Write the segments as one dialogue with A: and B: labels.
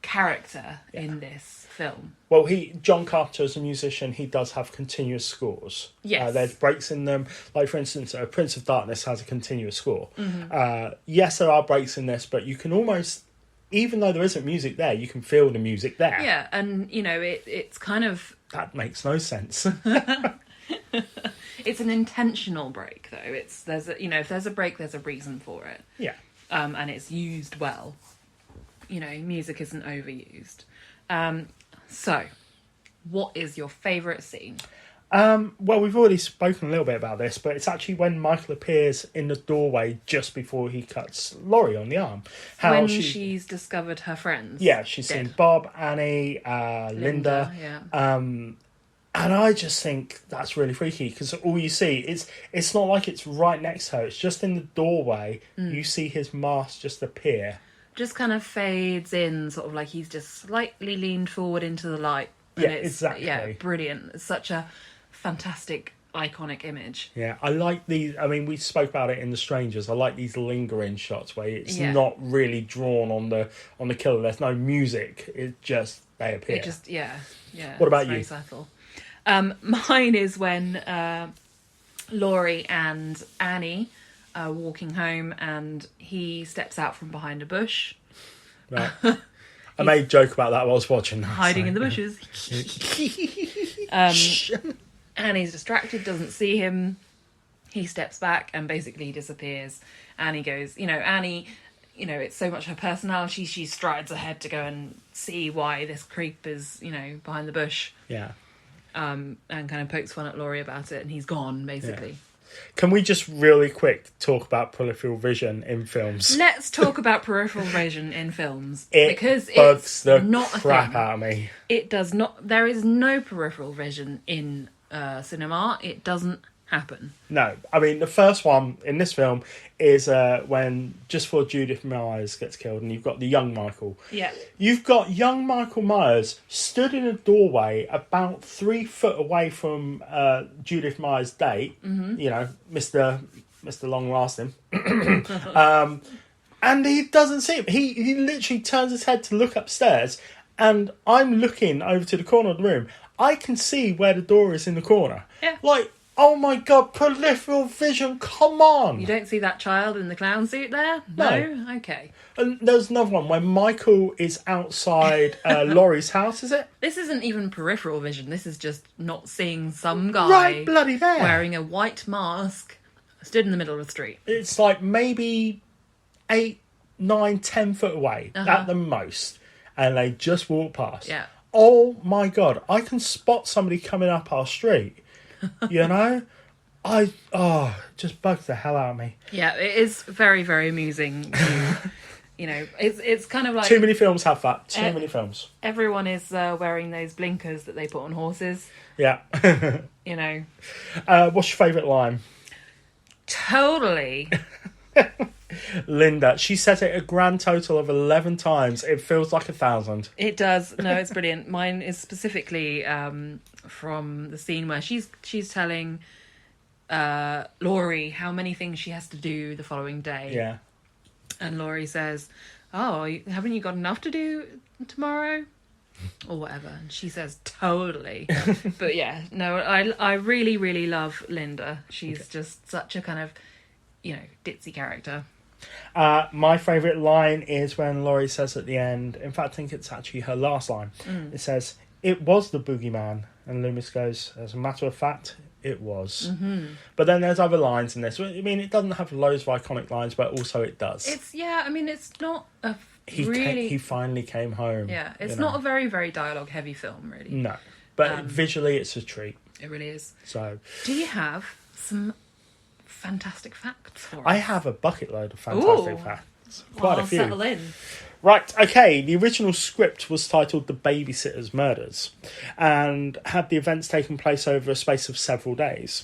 A: character in this film.
B: Well, John Carpenter, as a musician, he does have continuous scores.
A: Yes.
B: There's breaks in them. Like, for instance, Prince of Darkness has a continuous score.
A: Mm-hmm.
B: Yes, there are breaks in this, but you can almost, even though there isn't music there, you can feel the music there.
A: Yeah, and, you know, it's kind of...
B: That makes no sense.
A: It's an intentional break, though. If there's a break, there's a reason for it.
B: Yeah.
A: And it's used well. You know, music isn't overused. So, what is your favourite scene?
B: Well, we've already spoken a little bit about this, but it's actually when Michael appears in the doorway just before he cuts Laurie on the arm.
A: When she's discovered her friends.
B: Yeah, she's seen Bob, Annie, Linda.
A: Yeah.
B: And I just think that's really freaky, because all you see, it's not like it's right next to her. It's just in the doorway. You see his mask just appear.
A: Just kind of fades in, sort of like he's just slightly leaned forward into the light. And
B: Yeah, exactly.
A: Yeah, brilliant. It's such a fantastic, iconic image.
B: Yeah, I like these. I mean, we spoke about it in The Strangers. I like these lingering shots where it's not really drawn on the killer. There's no music. It just, they appear.
A: It just, yeah.
B: What about
A: very
B: you?
A: Subtle. Mine is when Laurie and Annie are walking home and he steps out from behind a bush.
B: Right. I made a joke about that while I was watching that.
A: Hiding in the bushes. Annie's distracted, doesn't see him. He steps back and basically disappears. Annie goes, Annie, it's so much her personality. She strides ahead to go and see why this creep is, behind the bush.
B: Yeah.
A: And kind of pokes fun at Laurie about it, and he's gone, basically.
B: Yeah. Can we just really quick talk about peripheral vision in films?
A: Let's talk about peripheral vision in films.
B: Because
A: it's
B: bugs the
A: not
B: crap
A: a thing.
B: out of me.
A: It does not. There is no peripheral vision in cinema. It doesn't happen.
B: No. I mean, the first one in this film is when, just before Judith Myers gets killed, and you've got the young Michael.
A: Yeah.
B: You've got young Michael Myers stood in a doorway about 3 foot away from Judith Myers' date. Mm-hmm. Mr. Long Lasting. And he doesn't see him. He literally turns his head to look upstairs, and I'm looking over to the corner of the room. I can see where the door is in the corner.
A: Yeah.
B: Like, oh my God, peripheral vision, come on!
A: You don't see that child in the clown suit there?
B: No.
A: Okay.
B: And there's another one where Michael is outside Laurie's house, is it?
A: This isn't even peripheral vision. This is just not seeing some guy
B: right bloody there
A: wearing a white mask stood in the middle of the street.
B: It's like maybe 8, 9, 10 foot away at the most. And they just walk past.
A: Yeah.
B: Oh my God, I can spot somebody coming up our street. Just bugs the hell out of me.
A: Yeah, it is very, very amusing. It's kind of like...
B: Too many films have that. Too many films.
A: Everyone is wearing those blinkers that they put on horses.
B: Yeah. What's your favourite line?
A: Totally.
B: Linda. She says it a grand total of 11 times. It feels like 1,000.
A: It does. No, it's brilliant. Mine is specifically from the scene where she's telling Laurie how many things she has to do the following day.
B: Yeah.
A: And Laurie says, "Oh, haven't you got enough to do tomorrow?" Or whatever. And she says, "Totally." But yeah, no, I really, really love Linda. She's just such a kind of, ditzy character.
B: My favourite line is when Laurie says at the end, in fact I think it's actually her last line, it says, "It was the boogeyman," and Loomis goes, "As a matter of fact, it was." Mm-hmm. But then there's other lines in this. I mean, it doesn't have loads of iconic lines, but also it does.
A: It's not a
B: he finally came home.
A: Yeah, it's not a very, very dialogue heavy film, really.
B: No, but visually it's a treat.
A: It really is.
B: So,
A: do you have some fantastic facts for us?
B: I have a bucket load of fantastic facts. Quite a few.
A: Settle in.
B: Right, okay, the original script was titled The Babysitter's Murders and had the events taking place over a space of several days.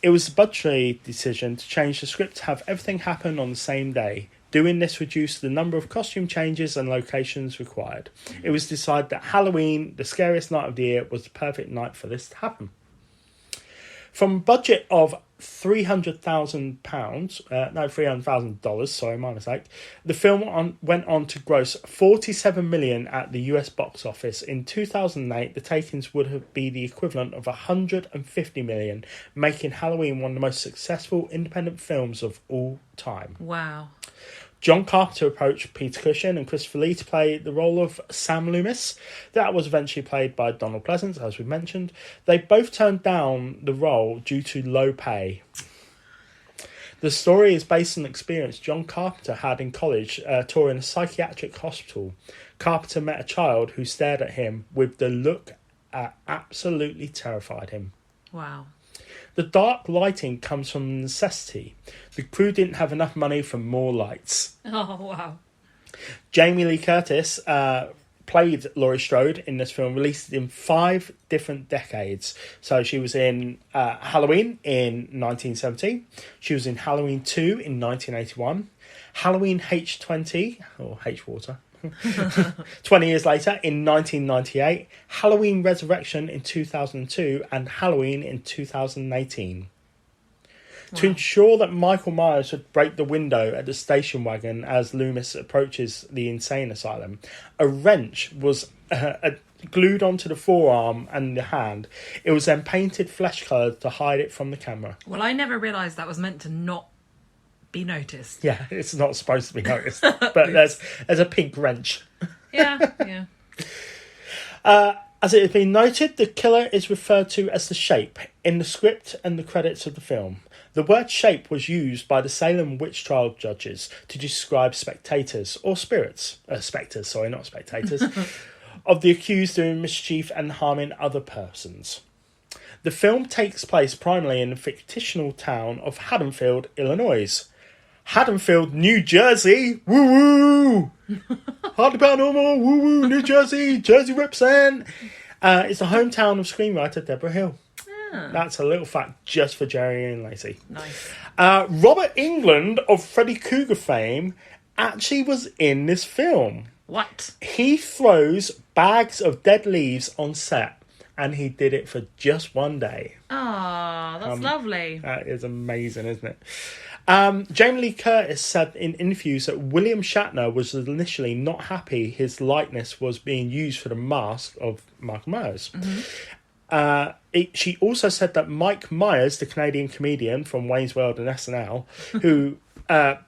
B: It was a budgetary decision to change the script to have everything happen on the same day. Doing this reduced the number of costume changes and locations required. It was decided that Halloween, the scariest night of the year, was the perfect night for this to happen. From a budget of $300,000. Sorry, my mistake. The film went on to gross $47 million at the US box office. In 2008, the takings would be the equivalent of $150 million, making Halloween one of the most successful independent films of all time.
A: Wow.
B: John Carpenter approached Peter Cushing and Christopher Lee to play the role of Sam Loomis. That was eventually played by Donald Pleasance, as we mentioned. They both turned down the role due to low pay. The story is based on an experience John Carpenter had in college touring a psychiatric hospital. Carpenter met a child who stared at him with the look that absolutely terrified him.
A: Wow.
B: The dark lighting comes from necessity. The crew didn't have enough money for more lights.
A: Oh, wow.
B: Jamie Lee Curtis played Laurie Strode in this film, released in 5 different decades. So she was in Halloween in 1970. She was in Halloween 2 in 1981. Halloween H20, or H-Water, 20 years later in 1998, Halloween Resurrection in 2002, and Halloween in 2018. Wow. To ensure that Michael Myers would break the window at the station wagon as Loomis approaches the insane asylum, a wrench was glued onto the forearm and the hand. It was then painted flesh coloured to hide it from the camera.
A: Well, I never realised that was meant to not be noticed.
B: Yeah, it's not supposed to be noticed, but there's a pink wrench.
A: Yeah.
B: As it has been noted, the killer is referred to as the Shape in the script and the credits of the film. The word shape was used by the Salem witch trial judges to describe spectators, or spirits, spectres, sorry, not spectators, of the accused doing mischief and harming other persons. The film takes place primarily in the fictional town of Haddonfield, Illinois. Haddonfield, New Jersey, woo-woo! Hardly Paranormal, woo-woo, New Jersey, Jersey represent. It's the hometown of screenwriter Deborah Hill.
A: Ah.
B: That's a little fact just for Jerry and Lacey.
A: Nice.
B: Robert Englund of Freddy Krueger fame actually was in this film.
A: What?
B: He throws bags of dead leaves on set, and he did it for just one day.
A: Oh, that's lovely.
B: That is amazing, isn't it? Jamie Lee Curtis said in interviews that William Shatner was initially not happy his likeness was being used for the mask of Michael Myers. Mm-hmm. She also said that Mike Myers, the Canadian comedian from Wayne's World and SNL, who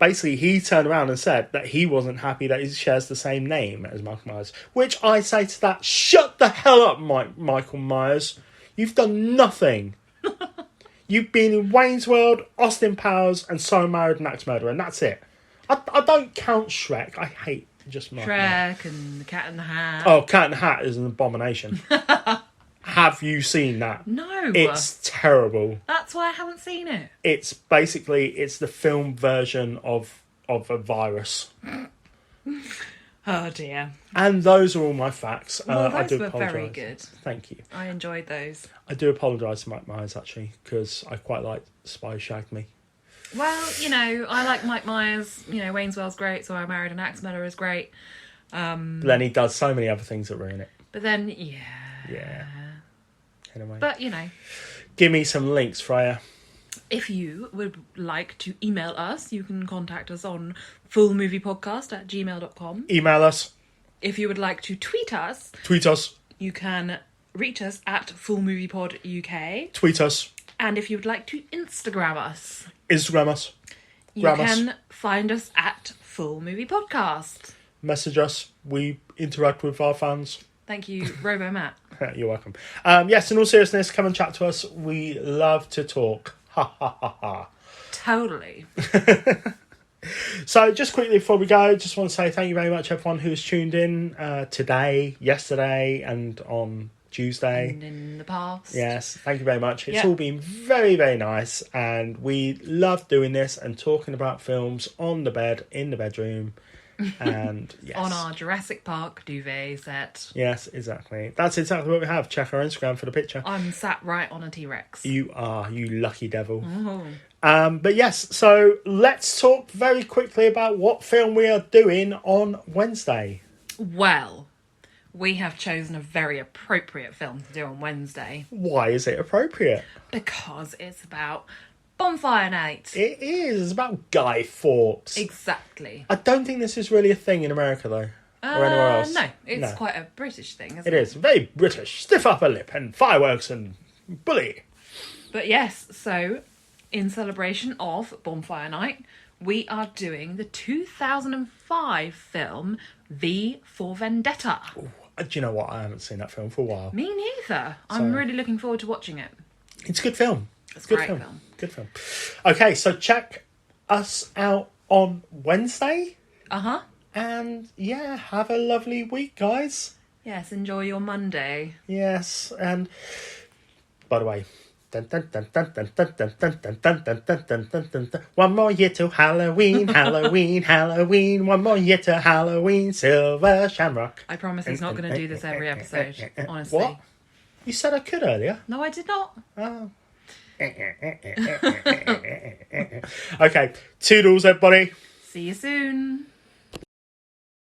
B: basically he turned around and said that he wasn't happy that he shares the same name as Michael Myers. Which I say to that, shut the hell up, Michael Myers. You've done nothing. You've been in Wayne's World, Austin Powers, and So Married an Axe Murderer, and that's it. I don't count Shrek. I hate just
A: Shrek and the Cat in the Hat.
B: Oh, Cat in the Hat is an abomination. Have you seen that?
A: No.
B: It's terrible.
A: That's why I haven't seen it.
B: It's basically, it's the film version of a virus.
A: Oh dear.
B: And those are all my facts.
A: Well,
B: I do
A: those were
B: apologise.
A: very good.
B: Thank you.
A: I enjoyed those.
B: I do apologise to Mike Myers, actually, because I quite like Spy Who Shagged Me.
A: Well, I like Mike Myers. Wayne's World's great, So I Married an Axe Murderer is great.
B: But then he does so many other things that ruin it.
A: But then,
B: Yeah. Anyway.
A: But,
B: Give me some links, Freya.
A: If you would like to email us, you can contact us on fullmoviepodcast@gmail.com.
B: Email us.
A: If you would like to tweet us, you can reach us at fullmoviepoduk.
B: Tweet us.
A: And if you would like to Instagram us, you
B: Grab
A: can
B: us.
A: find us at Full Movie Podcast.
B: Message us. We interact with our fans.
A: Thank you, Robo Matt.
B: You're welcome. Yes, in all seriousness, come and chat to us. We love to talk. Ha ha ha ha.
A: Totally.
B: So just quickly before we go, just want to say thank you very much everyone who's tuned in today, yesterday, and on Tuesday.
A: And in the past.
B: Yes, thank you very much. It's all been very, very nice, and we love doing this and talking about films on the bed, in the bedroom. And yes.
A: On our Jurassic Park duvet set.
B: Yes, exactly. That's exactly what we have. Check our Instagram for the picture.
A: I'm sat right on a T-Rex.
B: You are, you lucky devil.
A: Oh.
B: But yes, so let's talk very quickly about what film we are doing on Wednesday.
A: Well, we have chosen a very appropriate film to do on Wednesday.
B: Why is it appropriate?
A: Because it's about Bonfire Night.
B: It is. It's about Guy Fawkes.
A: Exactly.
B: I don't think this is really a thing in America, though. Or anywhere else.
A: No, it's quite a British thing, isn't it?
B: It is. Very British. Stiff upper lip and fireworks and bully.
A: But yes, so in celebration of Bonfire Night, we are doing the 2005 film V for Vendetta.
B: Ooh, do you know what? I haven't seen that film for a while.
A: Me neither. I'm really looking forward to watching it.
B: It's a good film.
A: It's a great film.
B: Good film. Okay, so check us out on Wednesday.
A: Uh-huh.
B: And yeah, have a lovely week, guys.
A: Yes, enjoy your Monday.
B: Yes, and by the way, one more year to Halloween, Halloween, Halloween. One more year to Halloween, Silver Shamrock.
A: I promise he's not going to do this every episode, honestly.
B: What? You said I could earlier.
A: No, I did not.
B: Oh. Okay, toodles, everybody.
A: See you soon.